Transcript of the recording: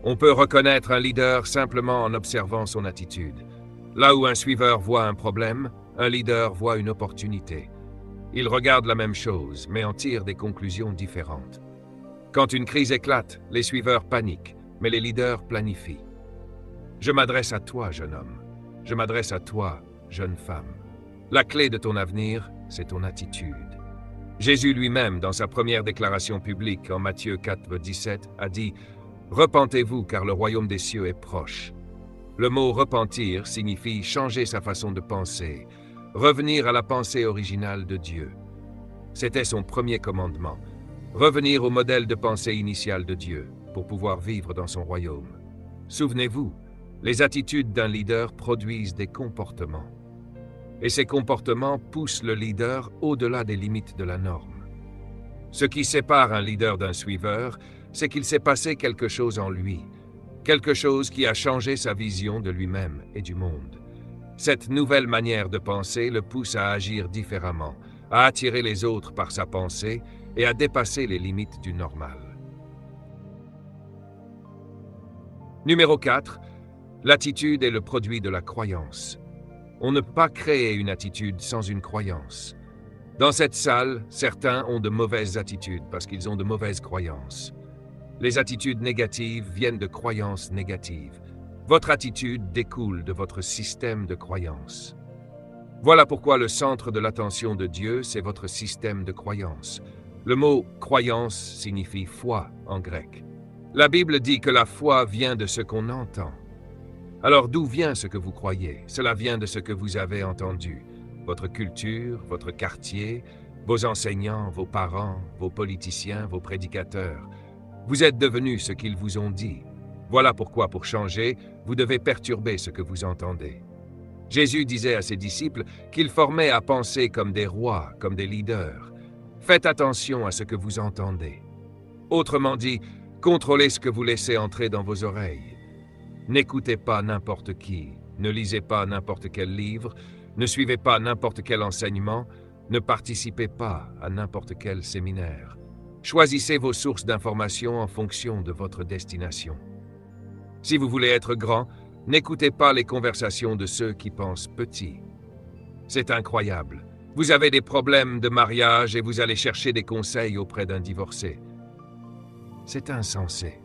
On peut reconnaître un leader simplement en observant son attitude. Là où un suiveur voit un problème, un leader voit une opportunité. Il regarde la même chose, mais en tire des conclusions différentes. Quand une crise éclate, les suiveurs paniquent, mais les leaders planifient. Je m'adresse à toi, jeune homme. Je m'adresse à toi, jeune femme. La clé de ton avenir, c'est ton attitude. Jésus lui-même, dans sa première déclaration publique en Matthieu 4:17, a dit « Repentez-vous car le royaume des cieux est proche ». Le mot « repentir » signifie changer sa façon de penser, revenir à la pensée originale de Dieu. C'était son premier commandement, revenir au modèle de pensée initial de Dieu pour pouvoir vivre dans son royaume. Souvenez-vous, les attitudes d'un leader produisent des comportements. Et ces comportements poussent le leader au-delà des limites de la norme. Ce qui sépare un leader d'un suiveur, c'est qu'il s'est passé quelque chose en lui, quelque chose qui a changé sa vision de lui-même et du monde. Cette nouvelle manière de penser le pousse à agir différemment, à attirer les autres par sa pensée et à dépasser les limites du normal. Numéro 4. L'attitude est le produit de la croyance. On ne peut pas créer une attitude sans une croyance. Dans cette salle, certains ont de mauvaises attitudes parce qu'ils ont de mauvaises croyances. Les attitudes négatives viennent de croyances négatives. Votre attitude découle de votre système de croyances. Voilà pourquoi le centre de l'attention de Dieu, c'est votre système de croyances. Le mot « croyance » signifie « foi » en grec. La Bible dit que la foi vient de ce qu'on entend. Alors d'où vient ce que vous croyez? Cela vient de ce que vous avez entendu. Votre culture, votre quartier, vos enseignants, vos parents, vos politiciens, vos prédicateurs. Vous êtes devenus ce qu'ils vous ont dit. Voilà pourquoi, pour changer, vous devez perturber ce que vous entendez. Jésus disait à ses disciples qu'il formait à penser comme des rois, comme des leaders. Faites attention à ce que vous entendez. Autrement dit, contrôlez ce que vous laissez entrer dans vos oreilles. N'écoutez pas n'importe qui, ne lisez pas n'importe quel livre, ne suivez pas n'importe quel enseignement, ne participez pas à n'importe quel séminaire. Choisissez vos sources d'information en fonction de votre destination. Si vous voulez être grand, n'écoutez pas les conversations de ceux qui pensent petit. C'est incroyable. Vous avez des problèmes de mariage et vous allez chercher des conseils auprès d'un divorcé. C'est insensé.